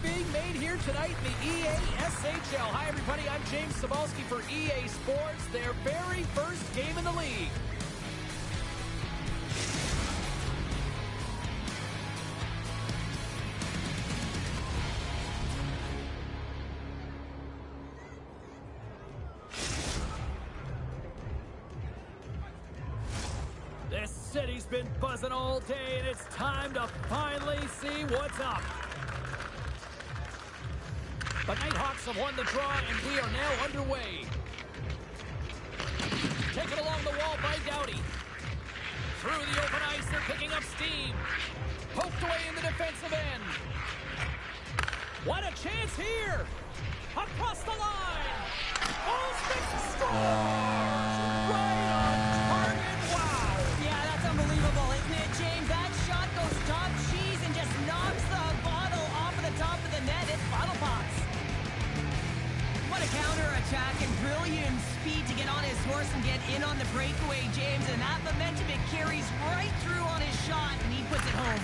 being made here tonight in the EA SHL. Hi, everybody. I'm James Cebulski for EA Sports, their very first game in the league. This city's been buzzing all day, and it's time to finally see what's up. The Nighthawks have won the draw, and we are now underway. Taken along the wall by Doughty. Through the open ice, they're picking up steam. Poked away in the defensive end. What a chance here! Across the line! Oh, Smith scores! Right on target! Wow! Yeah, that's unbelievable, isn't it, James? That shot goes top cheese and just knocks the bottle off of the top of the net. It's bottle pops. What a counter-attack and brilliant speed to get on his horse and get in on the breakaway, James. And that momentum, it carries right through on his shot, and he puts it home.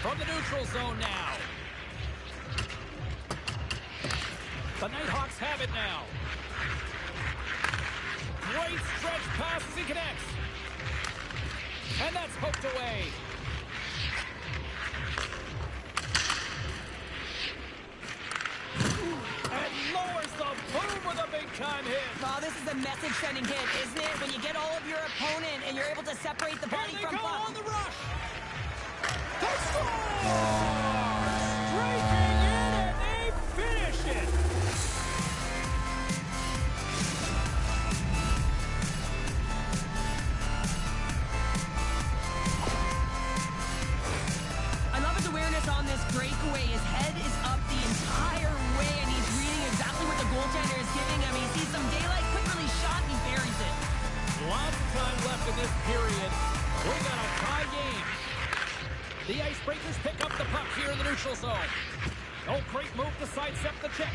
From the neutral zone now. The Nighthawks have it now. Great stretch pass as he connects. And that's poked away. And lowers the boom with a big-time hit. Oh, this is a message-sending hit, isn't it? When you get all of your opponent and you're able to separate the body Here they from go puck. on the rush. They score! Striking in, and they finish it. I love his awareness on this breakaway. His head is up the entire way, and he's reading exactly what the goaltender is giving him. He sees some daylight, quick release shot, and he buries it. Lots of time left in this period. We got a tie game. The Icebreakers pick up the puck here in the neutral zone. Oh, great move to sidestep the check.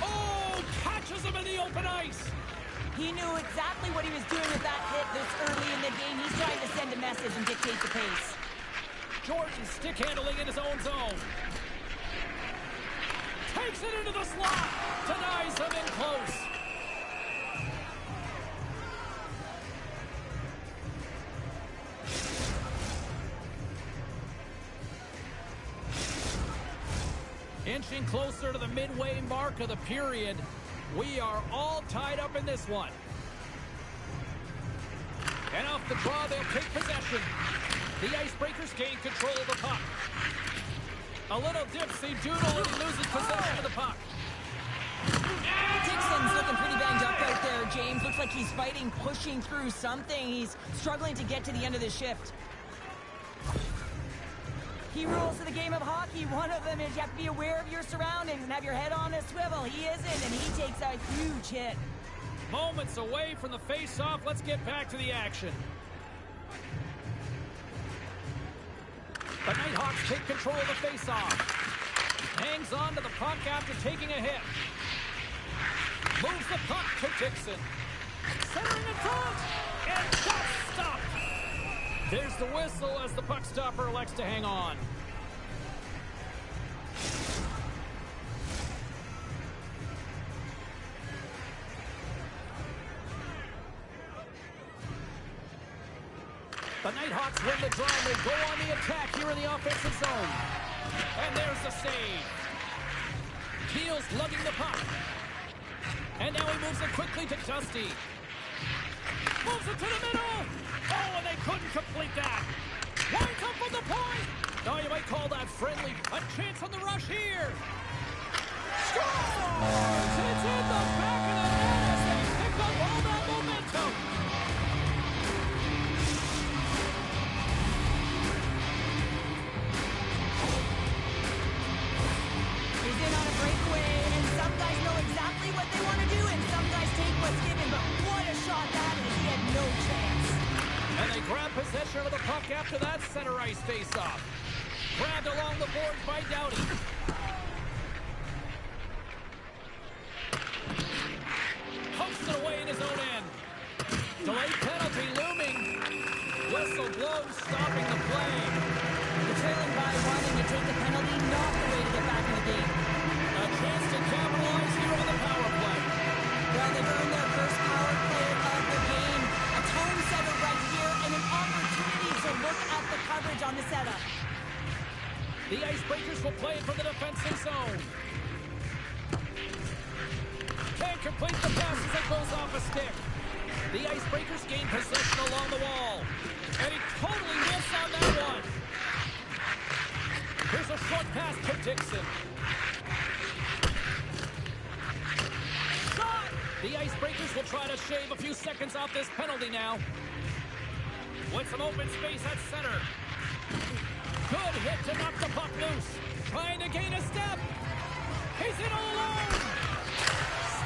Oh, catches him in the open ice. He knew exactly what he was doing with that hit this early in the game. He's trying to send a message and dictate the pace. Jordan stick handling in his own zone. Takes it into the slot. Denies him in close. Inching closer to the midway mark of the period. We are all tied up in this one. And off the draw, they'll take possession. The Icebreakers gain control of the puck. A little dipsy doodle, and he loses possession of the puck. Dixon's looking pretty banged up out there, James. Looks like he's fighting, pushing through something. He's struggling to get to the end of the shift. Key rules to the game of hockey. One of them is you have to be aware of your surroundings and have your head on a swivel. He isn't, and he takes a huge hit. Moments away from the face-off. Let's get back to the action. The Nighthawks take control of the face-off. Hangs on to the puck after taking a hit. Moves the puck to Dixon. Centering in front. And just stopped. There's the whistle as the puck stopper elects to hang on. The Nighthawks win the draw. They go on the attack here in the offensive zone. And there's the save. Teal's lugging the puck. And now he moves it quickly to Dusty. Moves it to the middle. Oh, and they couldn't complete that. Winds up from the point. Oh, you might call that friendly. A chance on the rush here. Scores! It's in the back of the net as they pick up all that momentum. He's in on a breakaway, and some guys know exactly what they want to do, and some guys take what's given. But what a shot that is. He had no chance. And they grab possession of the puck after that center ice face-off. Grabbed along the boards by Doughty. Pokes it away in his own end. Delayed penalty looming. Whistle blows, stopping the play. You're trailing by one, and you take the penalty, not the way to get back in the game. The Icebreakers will play it from the defensive zone. Can't complete the pass as it goes off a stick. The Icebreakers gain possession along the wall. And he totally missed on that one. Here's a short pass to Dixon. Shot! The Icebreakers will try to shave a few seconds off this penalty now. With some open space at center. Good hit to knock the puck loose. Trying to gain a step. He's in all alone.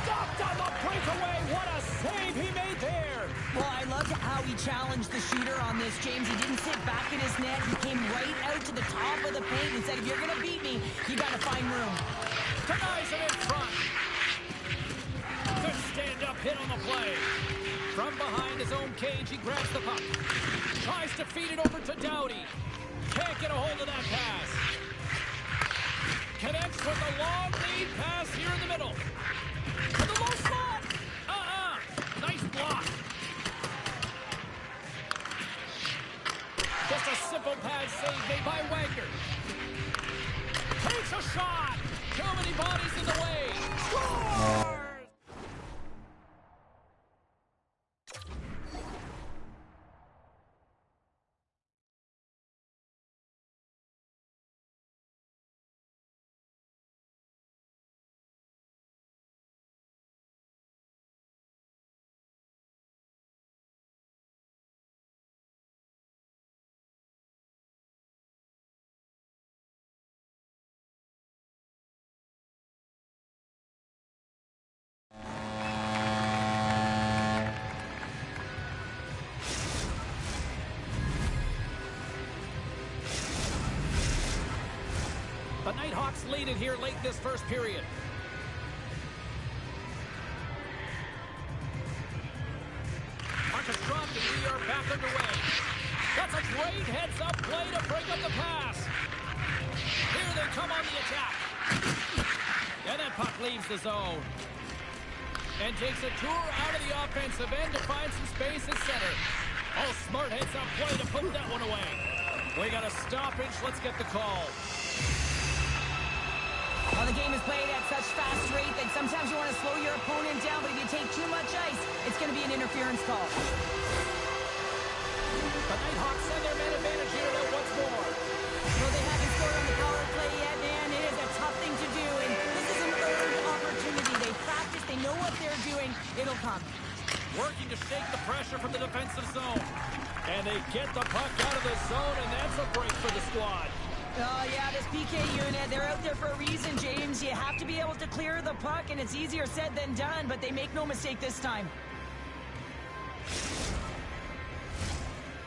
Stopped on the breakaway. What a save he made there. Well, I loved how he challenged the shooter on this, James. He didn't sit back in his net. He came right out to the top of the paint and said, if you're going to beat me, you got to find room. Denies him in front. Good stand-up hit on the play. From behind his own cage, he grabs the puck. Tries to feed it over to Doughty. Can't get a hold of that pass. Connects with a long lead pass here in the middle. To the low slot. Nice block. Just a simple pad save made by Wagner. Takes a shot. Too many bodies in the way. Scores! The Nighthawks lead it here late in this first period. Marcus dropped and we are back underway. That's a great heads-up play to break up the pass. Here they come on the attack. And that puck leaves the zone. And takes a tour out of the offensive end to find some space at center. Oh, smart heads-up play to put that one away. We got a stoppage. Let's get the call. Well, the game is played at such fast rate that sometimes you want to slow your opponent down, but if you take too much ice, it's going to be an interference call. The Nighthawks send their man advantage here now once more. Well, they haven't scored on the power play yet, man. It is a tough thing to do, and this is an earned opportunity. They practice, they know what they're doing. It'll come. Working to shake the pressure from the defensive zone. And they get the puck out of the zone, and that's a break for the squad. Oh, yeah, this PK unit, they're out there for a reason, James. You have to be able to clear the puck, and it's easier said than done, but they make no mistake this time.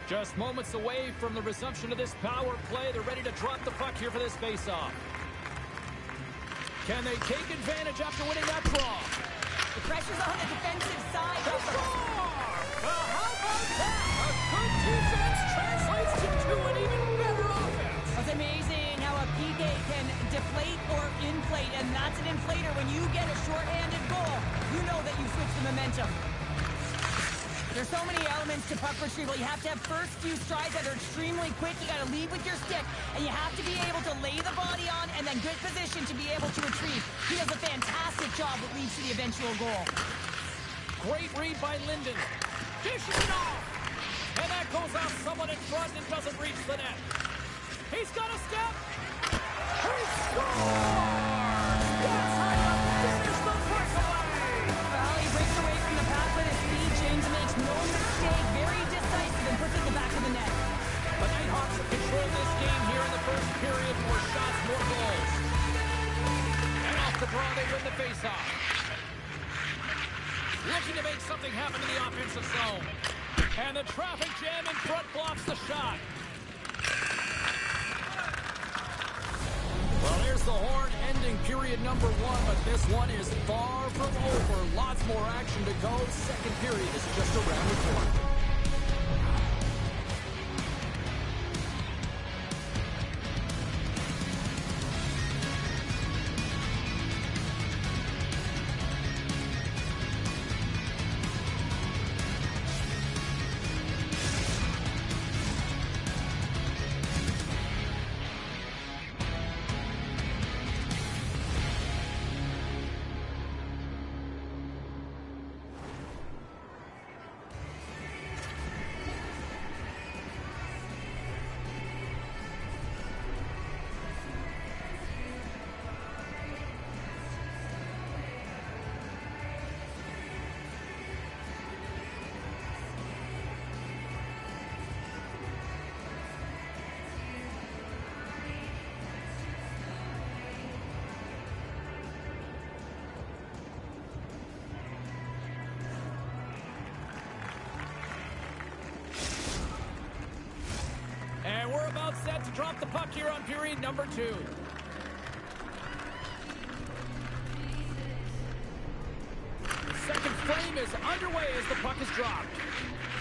Just moments away from the resumption of this power play. They're ready to drop the puck here for this face-off. Can they take advantage after winning that draw? The pressure's on the defensive side. They score! Well, how about that? A good defense translates into an even better offense. It's amazing how a PK can deflate or inflate, and that's an inflator. When you get a shorthanded goal, you know that you switch the momentum. There's so many elements to puck retrieval. You have to have first few strides that are extremely quick. You got to lead with your stick, and you have to be able to lay the body on and then good position to be able to retrieve. He does a fantastic job that leads to the eventual goal. Great read by Linden. Dishes it off. And that goes off someone in front and doesn't reach the net. He's got a step. He scores! That's how you finish the breakaway. Well, he breaks away from the pass with his speed. James makes no mistake. Very decisive and puts it in the back of the net. The Nighthawks have controlled this game here in the first period. More shots, more goals. And off the draw, they win the faceoff. Looking to make something happen in the offensive zone. And the traffic jam in front blocks the shot. Well, there's the horn ending period number 1, but this one is far from over. Lots more action to go. Second period is just around the corner. drop the puck here on period number 2. Second frame is underway as the puck is dropped.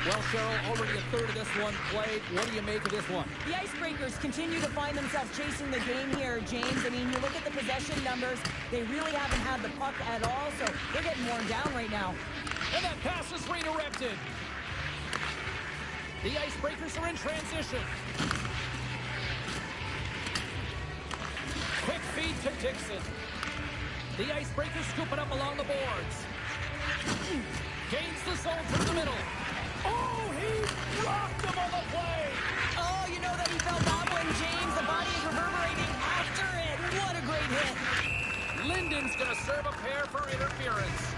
Well, Cheryl, already a third of this one played. What do you make of this one? The Icebreakers continue to find themselves chasing the game here, James. I mean, you look at the possession numbers, they really haven't had the puck at all, so they're getting worn down right now. And that pass is redirected. The Icebreakers are in transition. Quick feed to Dixon. The Icebreakers scoop it up along the boards. Gains the zone through the middle. Oh, he rocked him on the play. Oh, you know that he felt that one, James. The body is reverberating after it. What a great hit. Linden's going to serve a pair for interference.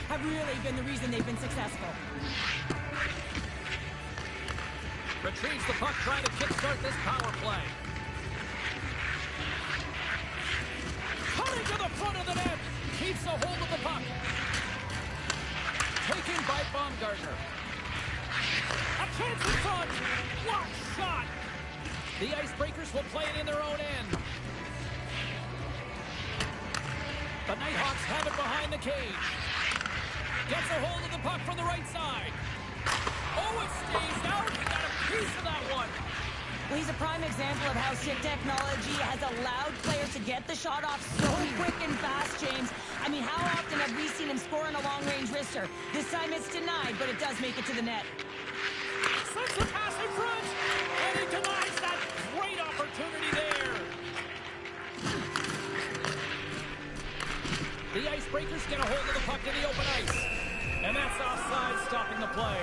Have really been the reason they've been successful. Retrieves the puck, trying to kickstart this power play. Cutting to the front of the net. Keeps a hold of the puck. Taken by Baumgartner. A chance in front. Blocked shot. The Icebreakers will play it in their own end. The Nighthawks have it behind the cage. Gets a hold of the puck from the right side. Oh, it stays out. He got a piece of that one. Well, he's a prime example of how stick technology has allowed players to get the shot off so quick and fast, James. I mean, how often have we seen him score in a long-range wrister? This time it's denied, but it does make it to the net. Sends a pass in front, and he denies that great opportunity there. The Icebreakers get a hold of the puck in the open ice. And that's offside, stopping the play.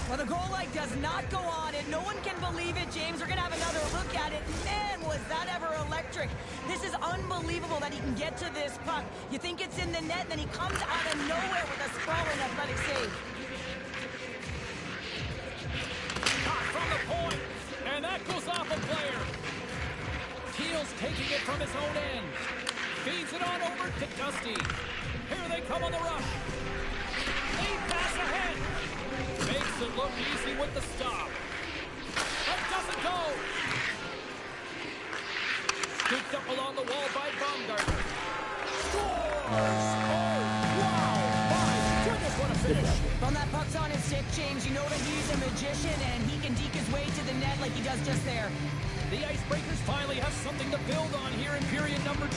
Well, the goal light does not go on, and no one can believe it, James. We're going to have another look at it. Man, was that ever electric. This is unbelievable that he can get to this puck. You think it's in the net, then he comes out of nowhere with a sprawling athletic save. Shot from the point, and that goes off a player. Teal's taking it from his own end. Feeds it on over to Dusty. Here they come on the rush. Lead pass ahead. Makes it look easy with the stop. That doesn't go. Scooped up along the wall by Baumgartner. Scores! Oh, wow! My goodness, what a finish. When that puck's on his stick, James, you know that he's a magician, and he can deke his way to the net like he does just there. The Icebreakers finally have something to build on here in period number 2.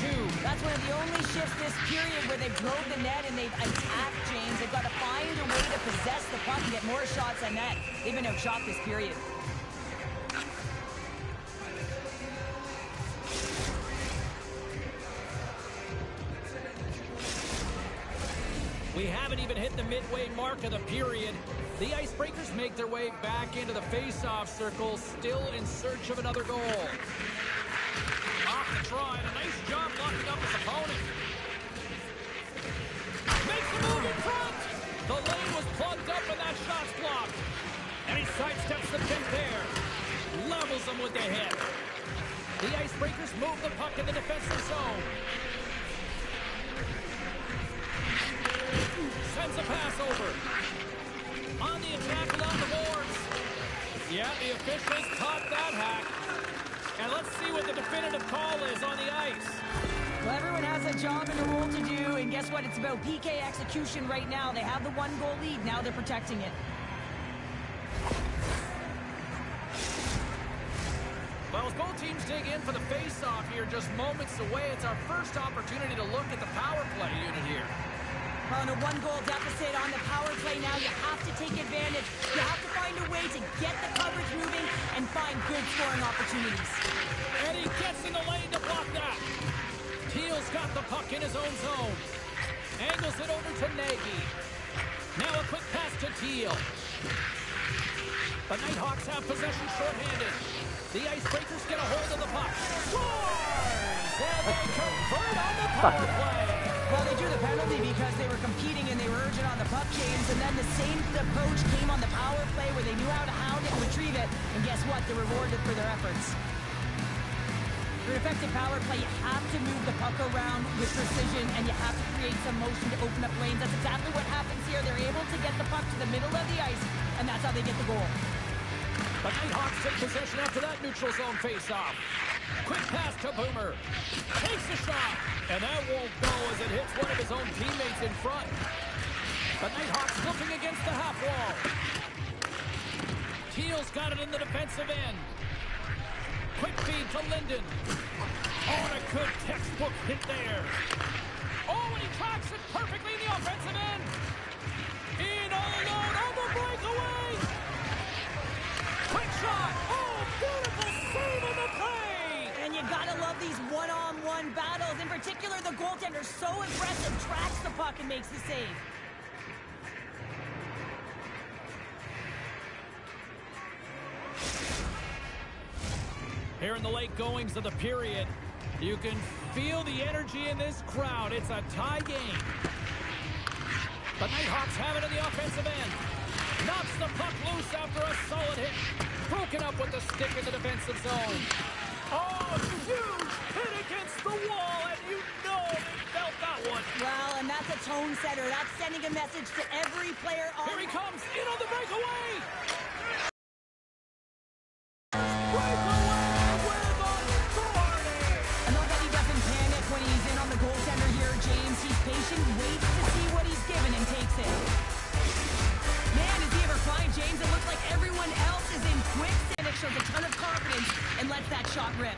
That's one of the only shifts this period where they've drove the net and they've attacked, James. They've got to find a way to possess the puck and get more shots on net. They've been outshot this period. We haven't even hit the midway mark of the period. The Icebreakers make their way back into the face-off circle, still in search of another goal. Off the try, and a nice job locking up his opponent. Makes the move in front! The lane was plugged up and that shot's blocked. And he sidesteps the pin there. Levels him with the hit. The Icebreakers move the puck in the defensive zone. Sends a pass over. On the attack along the boards. Yeah, the officials caught that hack. And let's see what the definitive call is on the ice. Well, everyone has a job and a role to do, and guess what? It's about PK execution right now. They have the 1-goal lead. Now they're protecting it. Well, as both teams dig in for the face-off here, just moments away, it's our first opportunity to look at the power play unit here. On a 1-goal deficit on the power play now, you have to take advantage. You have to find a way to get the coverage moving and find good scoring opportunities. And he gets in the lane to block that. Teal's got the puck in his own zone. Angles it over to Nagy. Now a quick pass to Teal. The Nighthawks have possession shorthanded. The Icebreakers get a hold of the puck. Scores! And they convert on the power play. Well, they drew the penalty because they were competing and they were urgent on the puck, James. And then the same approach came on the power play where they knew how to hound it and retrieve it. And guess what? They're rewarded for their efforts. For an effective power play, you have to move the puck around with precision and you have to create some motion to open up lanes. That's exactly what happens here. They're able to get the puck to the middle of the ice, and that's how they get the goal. The Nighthawks take possession after that neutral zone face-off. Quick pass to Boomer. Takes a shot, and that won't go as it hits one of his own teammates in front. The Nighthawks looking against the half wall. Teal's got it in the defensive end. Quick feed to Linden. Oh, and a good textbook hit there. Oh, and he tracks it perfectly in the offensive end. In all alone on the breakaway. Quick shot. Oh, beautiful save on the play. And you gotta love these one-on-one battles. In particular, the goaltender, so impressive, tracks the puck and makes the save. Here in the late goings of the period, you can feel the energy in this crowd. It's a tie game. The Nighthawks have it in the offensive end. Knocks the puck loose after a solid hit. Broken up with the stick in the defensive zone. Oh, huge hit against the wall, and you know they felt that one. Well, and that's a tone setter. That's sending a message to every player on... Here he comes, in on the breakaway. Patient, waits to see what he's given and takes it. Man, is he ever flying, James? It looks like everyone else is in quick. It shows a ton of confidence and lets that shot rip.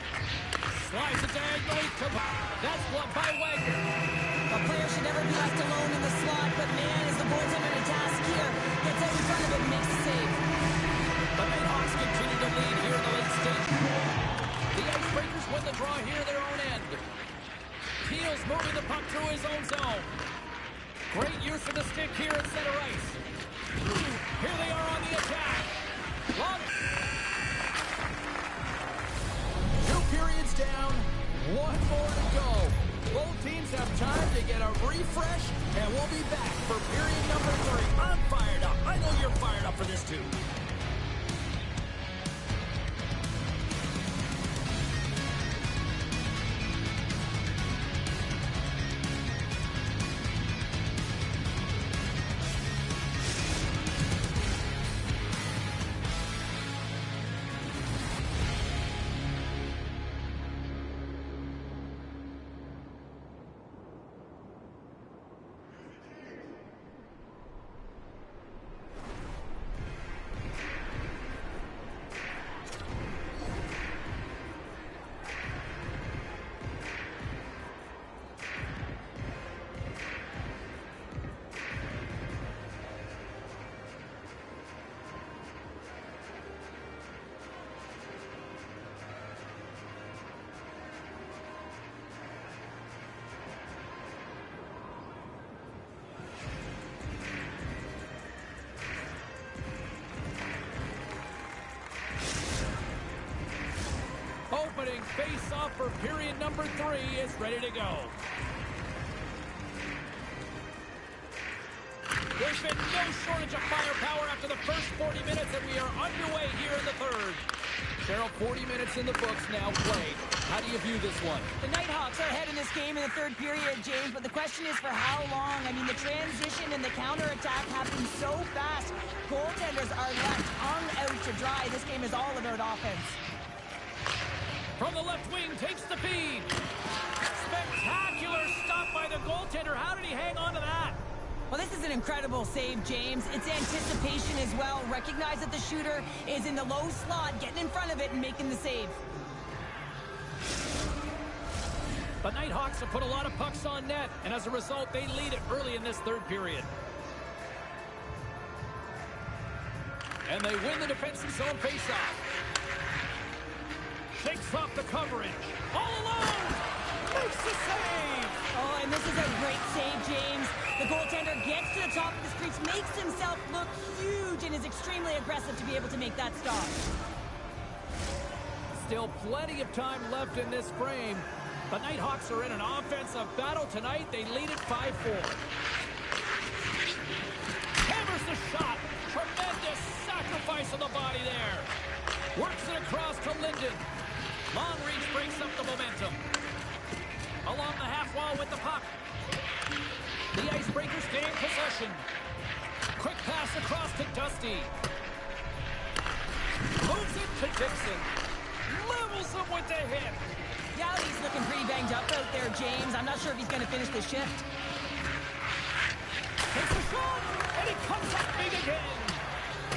Slides it diagonally. That's blocked by Wagner. A player should never be left alone in the slot, but man, is the goaltender in a task here. Gets out in front of it and makes the save. The Nighthawks continue to lead here in the late stage. The Icebreakers win the draw here at their own end. Teal's moving the puck through his own zone. Great use of the stick here at center ice. Here they are on the attack. Long. 2 periods down, 1 more to go. Both teams have time to get a refresh, and we'll be back for period number 3. I'm fired up. I know you're fired up for this too. Opening face-off for period number 3 is ready to go. There's been no shortage of firepower after the first 40 minutes, and we are underway here in the third. Cheryl, 40 minutes in the books now played. How do you view this one? The Nighthawks are ahead in this game in the third period, James, but the question is for how long? I mean, the transition and the counterattack happen so fast. Goaltenders are left hung out to dry. This game is all about offense. From the left wing, takes the feed. Spectacular stop by the goaltender. How did he hang on to that? Well, this is an incredible save, James. It's anticipation as well. Recognize that the shooter is in the low slot, getting in front of it and making the save. The Nighthawks have put a lot of pucks on net, and as a result, they lead it early in this third period. And they win the defensive zone faceoff. Shakes off the coverage. All alone! Makes the save! Oh, and this is a great save, James. The goaltender gets to the top of the crease, makes himself look huge, and is extremely aggressive to be able to make that stop. Still plenty of time left in this frame. The Nighthawks are in an offensive battle tonight. They lead it 5-4. Hammers the shot. Tremendous sacrifice of the body there. Works it across to Linden. Long reach breaks up the momentum. Along the half wall with the puck. The Icebreakers gain possession. Quick pass across to Dusty. Moves it to Dixon. Levels him with the hit. Yeah, he's looking pretty banged up out there, James. I'm not sure if he's going to finish the shift. Takes a shot, and he comes up big again.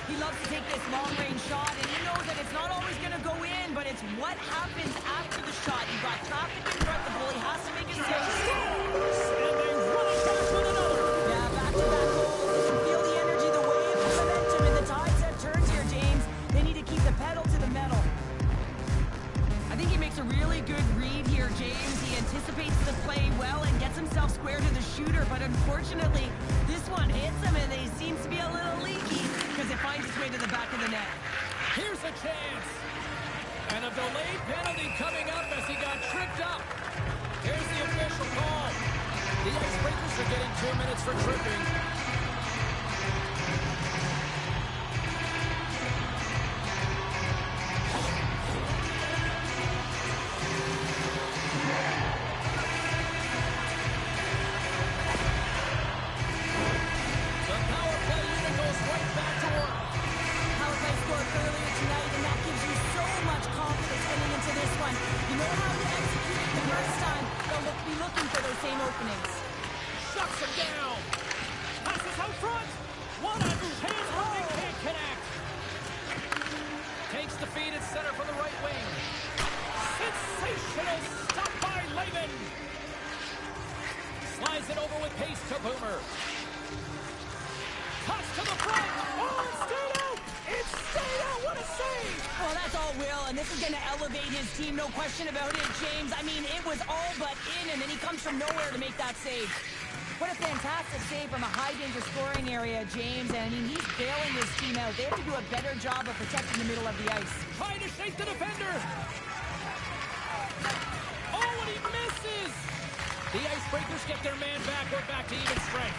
He loves to take this long-range shot, and he knows that it's not always going to go in, but it's what happens after the shot. You've got traffic in front, the goalie has to make a save. And they run it back with another. Yeah, back-to-back goals. You can feel the energy, the wave, the momentum, and the tides have turned here, James. They need to keep the pedal to the metal. I think he makes a really good read here, James. He anticipates the play well and gets himself square to the shooter, but unfortunately, this one hits him, and he seems to be a little leaky because it finds its way to the back of the net. Here's a chance. And a delayed penalty coming up as he got tripped up. Here's the official call. The Icebreakers are getting 2 minutes for tripping. The power play unit goes right back to work. Power play scored earlier tonight, and that gives you so much confidence heading into this one. You know how you executed the first time. They'll be looking for those same openings. Shuts him down. Passes out front. What a chance, but they can't connect. Takes the feed at center from the right wing. Sensational stop by Lehman. Slides it over with pace to Boomer. Touch to the front. Oh, it stayed out. It stayed out. What a save. Well, that's all Will, and this is going to elevate his team, no question about it, James. I mean, it was all but in, and then he comes from nowhere to make that save. What a fantastic save from a high-danger scoring area, James. And, I mean, he's bailing his team out. They have to do a better job of protecting the middle of the ice. Trying to shake the defender. Oh, and he misses. The Icebreakers get their man back. We're back to even strength.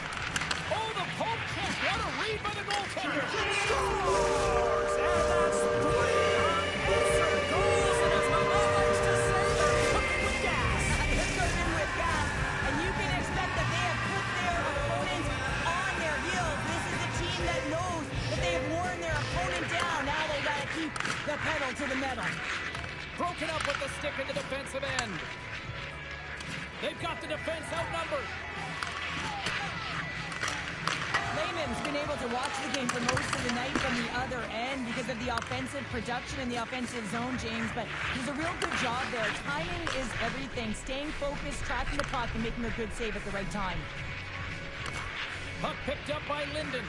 Oh, the poke check. What a read by the goaltender. Scores! And that's 3 unanswered goals. And as my mom likes to say, they're cooking with gas. They're cooking with gas, and you can expect that they have put their opponents on their heels. This is a team that knows that they have worn their opponent down. Now they got to keep the pedal to the metal. Broken up with the stick in the defensive end. They've got the defense outnumbered. Lehman's been able to watch the game for most of the night from the other end because of the offensive production in the offensive zone, James, but he's a real good job there. Timing is everything. Staying focused, tracking the puck, and making a good save at the right time. Puck picked up by Linden.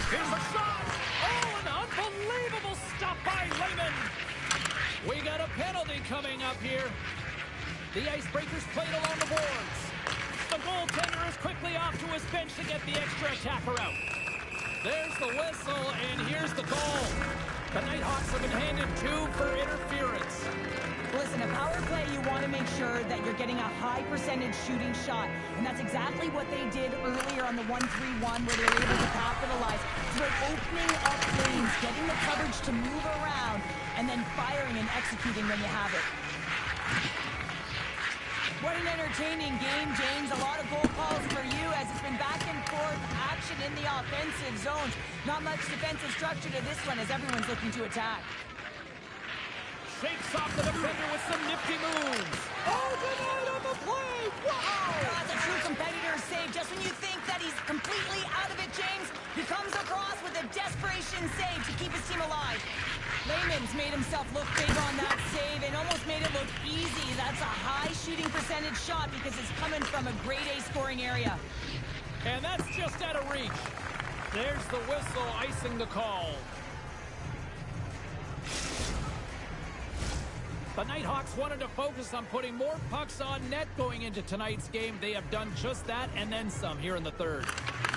Here's a shot. Oh, an unbelievable stop by Lehman. We got a penalty coming up here. The Icebreakers played along the boards. The goaltender is quickly off to his bench to get the extra attacker out. There's the whistle, and here's the goal. The Nighthawks have been handed 2 for interference. Listen, a power play, you want to make sure that you're getting a high percentage shooting shot, and that's exactly what they did earlier on the 1-3-1, where they were able to capitalize. It's about opening up lanes, getting the coverage to move around, and then firing and executing when you have it. What an entertaining game, James. A lot of goal calls for you as it's been back and forth action in the offensive zones. Not much defensive structure to this one as everyone's looking to attack. Shakes off the defender with some nifty moves. Oh, denied on the play. Wow! That's a true competitor save. Just when you think that he's completely out of it, James, he comes across with a desperation save to keep his team alive. Lehman's made himself look big on that save and almost made it look easy. That's a high shooting percentage shot because it's coming from a grade A scoring area. And that's just out of reach. There's the whistle icing the call. The Nighthawks wanted to focus on putting more pucks on net going into tonight's game. They have done just that and then some here in the third.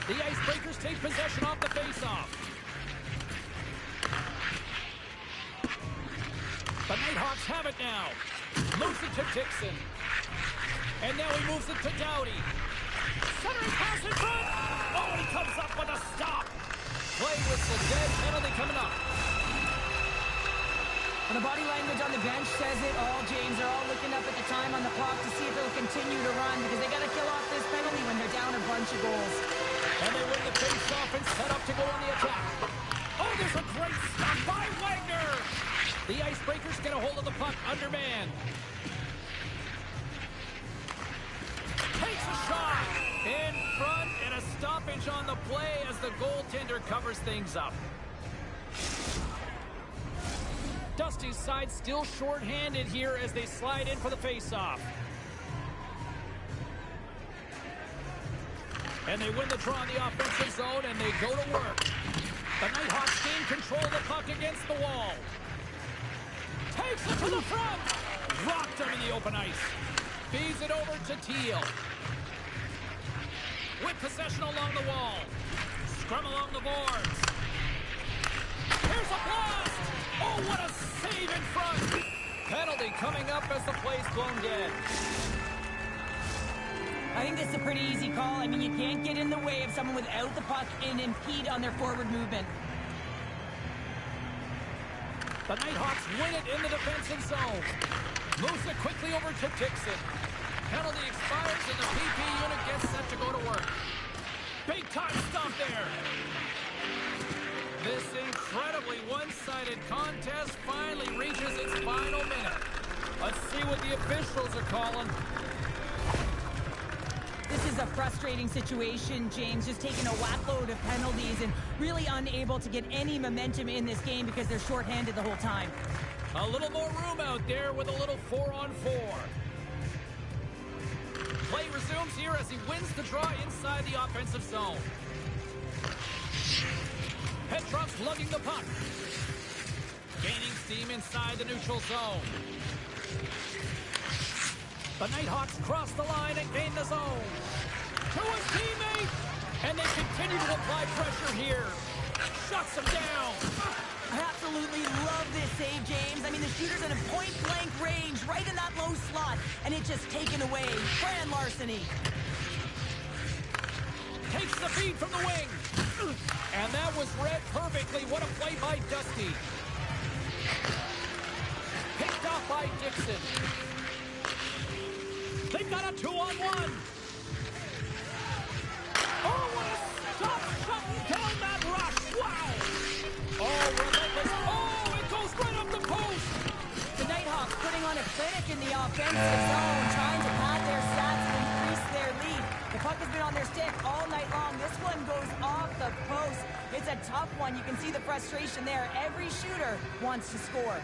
The Icebreakers take possession off the faceoff. The Nighthawks have it now. Moves it to Dixon. And now he moves it to Doughty. Centering pass in front. Oh, and he comes up with a stop. Play whistle dead. Penalty coming up. And the body language on the bench says it all, James. They're all looking up at the time on the clock to see if they'll continue to run because they got to kill off this penalty when they're down a bunch of goals. And they win the face-off and set up to go on the attack. Oh, there's a great stop by Wagner. The Icebreakers get a hold of the puck under man. Takes a shot in front and a stoppage on the play as the goaltender covers things up. Dusty's side still short-handed here as they slide in for the face-off. And they win the draw in the offensive zone, and they go to work. The Nighthawks gain control of the puck against the wall. Takes it to the front. Rocked him in the open ice. Feeds it over to Teal. With possession along the wall. Scrum along the boards. Here's a blast. Oh, what a save in front. Penalty coming up as the play's blown dead. I think this is a pretty easy call. I mean, you can't get in the way of someone without the puck and impede on their forward movement. The Nighthawks win it in the defensive zone. Moves it quickly over to Dixon. Penalty expires and the PP unit gets set to go to work. Big time stop there. This incredibly one-sided contest finally reaches its final minute. Let's see what the officials are calling. This is a frustrating situation, James, just taking a whackload of penalties and really unable to get any momentum in this game because they're shorthanded the whole time. A little more room out there with a little 4-on-4. Play resumes here as he wins the draw inside the offensive zone. Petrov's lugging the puck. Gaining steam inside the neutral zone. The Nighthawks cross the line and gain the zone. To his teammate! And they continue to apply pressure here. Shuts him down. I absolutely love this save, James. I mean, the shooter's in a point-blank range, right in that low slot, and it's just taken away. Grand larceny. Takes the feed from the wing. And that was read perfectly. What a play by Dusty. Picked off by Dixon. They've got a 2-on-1. Oh, what a stop shutting down that rush. Wow. Oh, relentless. Oh, it goes right up the post. The Nighthawks putting on a clinic in the offensive zone, trying to pad their stats and increase their lead. The puck has been on their stick all night long. This one goes off the post. It's a tough one. You can see the frustration there. Every shooter wants to score.